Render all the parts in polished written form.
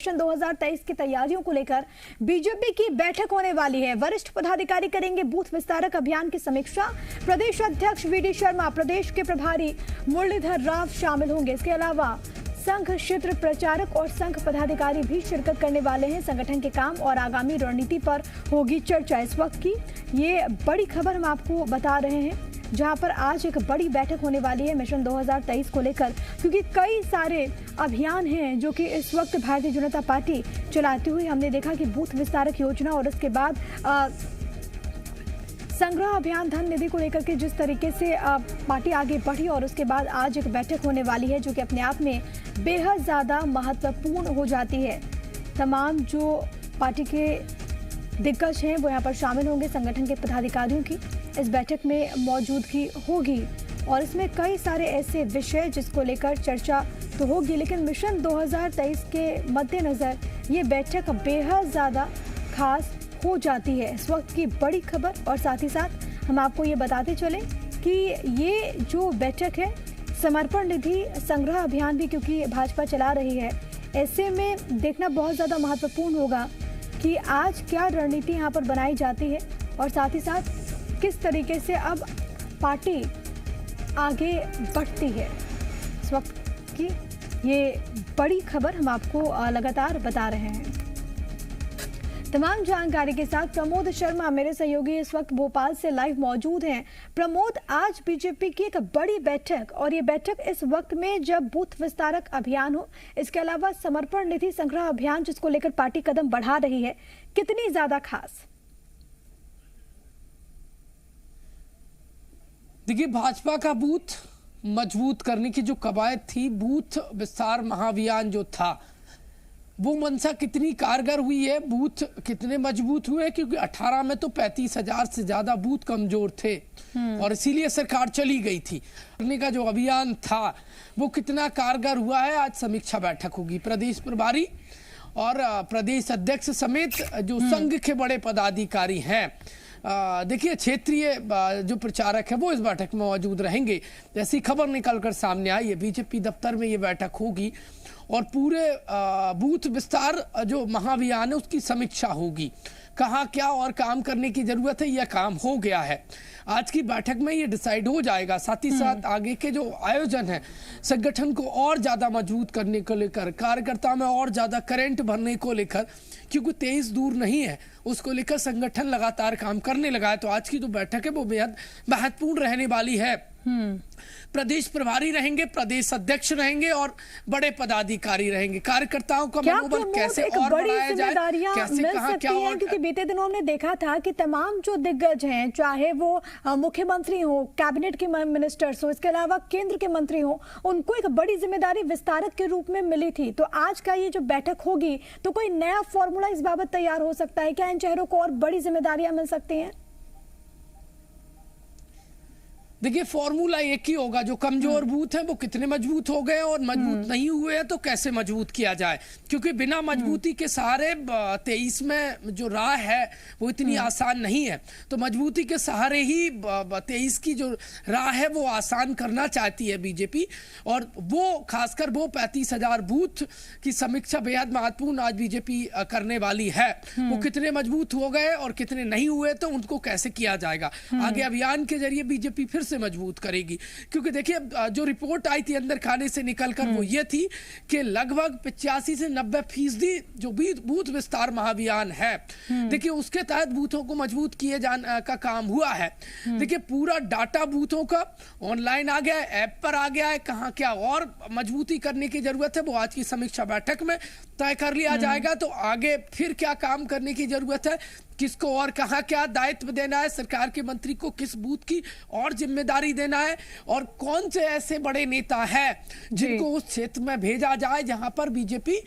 Election 2023 की तैयारियों को लेकर बीजेपी की बैठक होने वाली है। वरिष्ठ पदाधिकारी करेंगे बूथ विस्तारक अभियान की समीक्षा। प्रदेश अध्यक्ष वीडी शर्मा, प्रदेश के प्रभारी मुरलीधर राव शामिल होंगे। इसके अलावा संघ क्षेत्र प्रचारक और संघ पदाधिकारी भी शिरकत करने वाले हैं। संगठन के काम और आगामी रणनीति पर होगी चर्चा। इस वक्त की ये बड़ी खबर हम आपको बता रहे हैं, जहां पर आज एक बड़ी बैठक होने वाली है मिशन 2023 को लेकर, क्योंकि कई सारे अभियान हैं जो कि इस वक्त भारतीय जनता पार्टी चलाती हुई हमने देखा कि बूथ विस्तारक योजना और उसके बाद संग्रह अभियान धन निधि को लेकर के जिस तरीके से पार्टी आगे बढ़ी, और उसके बाद आज एक बैठक होने वाली है जो कि अपने आप में बेहद ज़्यादा महत्वपूर्ण हो जाती है। तमाम जो पार्टी के दिग्गज हैं वो यहाँ पर शामिल होंगे। संगठन के पदाधिकारियों की इस बैठक में मौजूदगी होगी और इसमें कई सारे ऐसे विषय जिसको लेकर चर्चा तो होगी, लेकिन मिशन 2023 के मद्देनजर ये बैठक बेहद ज़्यादा खास हो जाती है। इस वक्त की बड़ी खबर, और साथ ही साथ हम आपको ये बताते चलें कि ये जो बैठक है समर्पण निधि संग्रह अभियान भी क्योंकि भाजपा चला रही है, ऐसे में देखना बहुत ज़्यादा महत्वपूर्ण होगा कि आज क्या रणनीति यहाँ पर बनाई जाती है और साथ ही साथ किस तरीके से अब पार्टी आगे बढ़ती है। इस वक्त की ये बड़ी खबर हम आपको लगातार बता रहे हैं। तमाम जानकारी के साथ प्रमोद शर्मा मेरे सहयोगी इस वक्त भोपाल से लाइव मौजूद हैं। प्रमोद, आज बीजेपी की एक बड़ी बैठक, और ये बैठक इस वक्त में जब बूथ विस्तारक अभियान हो, इसके अलावा समर्पण निधि संग्रह अभियान जिसको लेकर पार्टी कदम बढ़ा रही है, कितनी ज्यादा खास? देखिए, भाजपा का बूथ मजबूत करने की जो कवायद थी, बूथ विस्तार महाअभियान जो था, वो मंशा कितनी कारगर हुई है, बूथ कितने मजबूत हुए, क्योंकि 18 में तो 35,000 से ज्यादा बूथ कमजोर थे और इसीलिए सरकार चली गई थी। करने का जो अभियान था वो कितना कारगर हुआ है, आज समीक्षा बैठक होगी। प्रदेश प्रभारी और प्रदेश अध्यक्ष समेत जो संघ के बड़े पदाधिकारी हैं, देखिए क्षेत्रीय जो प्रचारक है वो इस बैठक में मौजूद रहेंगे। जैसी खबर निकलकर सामने आई है, बीजेपी दफ्तर में ये बैठक होगी और पूरे बूथ विस्तार जो महाअभियान है उसकी समीक्षा होगी। कहाँ क्या और काम करने की जरूरत है, यह काम हो गया है। आज की बैठक में ये डिसाइड हो जाएगा। साथ ही साथ आगे के जो आयोजन है, संगठन को और ज्यादा मजबूत करने को लेकर, कार्यकर्ता में और ज्यादा करंट भरने को लेकर, क्योंकि 23 दूर नहीं है, उसको लेकर संगठन लगातार काम करने लगा है। तो आज की जो बैठक है वो बेहद महत्वपूर्ण रहने वाली है। प्रदेश प्रभारी रहेंगे, प्रदेश अध्यक्ष रहेंगे और बड़े पदाधिकारी रहेंगे। कार्यकर्ताओं का मनोबल कैसे और बढ़ाया जाए, कैसे कहां क्या, और क्योंकि बीते दिनों हमने देखा था कि तमाम जो दिग्गज हैं, चाहे वो मुख्यमंत्री हो, कैबिनेट के मिनिस्टर्स हो, इसके अलावा केंद्र के मंत्री हो, उनको एक बड़ी जिम्मेदारी विस्तारक के रूप में मिली थी। तो आज का ये जो बैठक होगी तो कोई नया फॉर्मूला इस बाबत तैयार हो सकता है क्या? इन चेहरों को और बड़ी जिम्मेदारियां मिल सकती हैं? देखिए, फॉर्मूला एक ही होगा, जो कमजोर बूथ है वो कितने मजबूत हो गए और मजबूत नहीं हुए हैं तो कैसे मजबूत किया जाए, क्योंकि बिना मजबूती के सहारे 23 में जो राह है वो इतनी आसान नहीं है। तो मजबूती के सहारे ही 23 की जो राह है वो आसान करना चाहती है बीजेपी, और वो खासकर वो 35,000 बूथ की समीक्षा बेहद महत्वपूर्ण आज बीजेपी करने वाली है। वो कितने मजबूत हो गए और कितने नहीं हुए तो उनको कैसे किया जाएगा। आगे अभियान के जरिए बीजेपी फिर से मजबूत करेगी, क्योंकि देखिए जो रिपोर्ट आई थी अंदर खाने से निकलकर वो ये थी कि लगभग 85 से 90% जो बूथ विस्तार महाअभियान है, देखिए उसके तहत बूथों को मजबूत किए जाने का काम हुआ है। देखिए पूरा डाटा बूथों का ऑनलाइन आ गया है, ऐप पर आ गया है। कहां क्या और मजबूती करने की जरूरत है वो आज की समीक्षा बैठक में तय कर लिया जाएगा। तो आगे फिर क्या काम करने की जरूरत है, किसको और कहां क्या दायित्व देना है, सरकार के मंत्री को किस बूथ की और जिम्मेदारी देना है, और कौन से ऐसे बड़े नेता हैं जिनको उस क्षेत्र में भेजा जाए जहां पर बीजेपी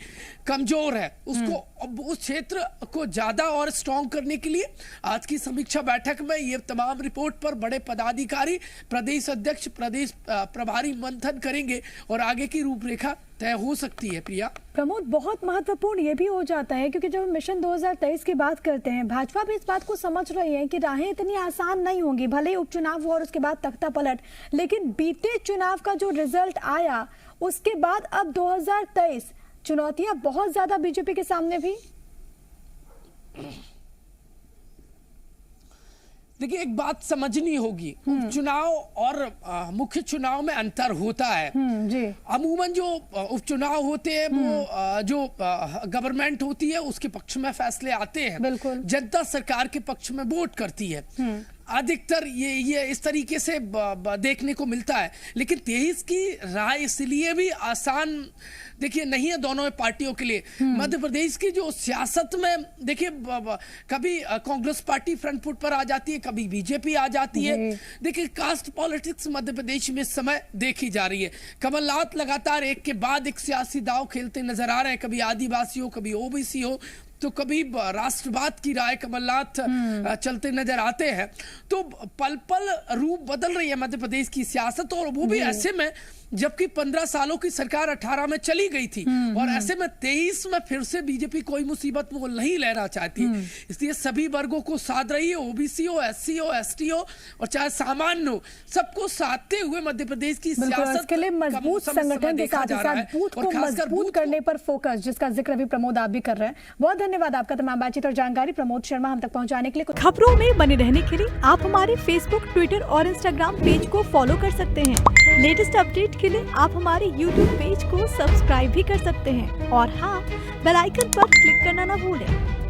कमजोर है, उसको उस क्षेत्र को ज्यादा और स्ट्रांग करने के लिए आज की समीक्षा बैठक में ये तमाम रिपोर्ट पर बड़े पदाधिकारी, प्रदेश अध्यक्ष, प्रदेश प्रभारी मंथन करेंगे और आगे की रूपरेखा तय हो सकती है। प्रिया, प्रमोद, बहुत महत्वपूर्ण ये भी हो जाता है क्योंकि जब मिशन 2023 की बात करते हैं, भाजपा भी इस बात को समझ रही है कि राहें इतनी आसान नहीं होंगी, भले ही उपचुनाव हो और उसके बाद तख्ता पलट, लेकिन बीते चुनाव का जो रिजल्ट आया उसके बाद अब 2023 चुनौतियां बहुत ज्यादा बीजेपी के सामने भी। देखिए, एक बात समझनी होगी, उपचुनाव और मुख्य चुनाव में अंतर होता है। जी। अमूमन जो उपचुनाव होते हैं वो जो गवर्नमेंट होती है उसके पक्ष में फैसले आते हैं, बिल्कुल। जनता सरकार के पक्ष में वोट करती है। अधिकतर ये इस तरीके से देखने को मिलता है। लेकिन 23 की राय इसलिए भी आसान देखिए नहीं है दोनों पार्टियों के लिए। मध्य प्रदेश की जो सियासत में देखिए कभी कांग्रेस पार्टी फ्रंट फुट पर आ जाती है, कभी बीजेपी आ जाती है। देखिए, कास्ट पॉलिटिक्स मध्य प्रदेश में इस समय देखी जा रही है। कमलनाथ लगातार एक के बाद एक सियासी दांव खेलते नजर आ रहे हैं, कभी आदिवासी हो, कभी ओबीसी हो, तो कभी राष्ट्रवाद की राय कमलनाथ चलते नजर आते हैं। तो पल पल रूप बदल रही है मध्य प्रदेश की सियासत, और वो भी ऐसे में जबकि 15 सालों की सरकार 18 में चली गई थी, और ऐसे में 23 में फिर से बीजेपी कोई मुसीबत वो नहीं लेना चाहती। इसलिए सभी वर्गों को साध रही है, ओबीसी हो, एससी हो, एसटी हो, और चाहे सामान्य हो, सबको साधते हुए मध्य प्रदेश की सियासत के लिए मजबूत संगठन के साथ बूथ को मजबूत करने पर फोकस, जिसका जिक्र अभी प्रमोद आप भी कर रहे हैं। बहुत धन्यवाद आपका तमाम बातचीत और जानकारी प्रमोद शर्मा हम तक पहुंचाने के लिए। खबरों में बने रहने के लिए आप हमारे फेसबुक, ट्विटर और इंस्टाग्राम पेज को फॉलो कर सकते हैं। लेटेस्ट अपडेट के लिए आप हमारे यूट्यूब पेज को सब्सक्राइब भी कर सकते हैं, और हाँ, बेल आइकन पर क्लिक करना ना भूलें।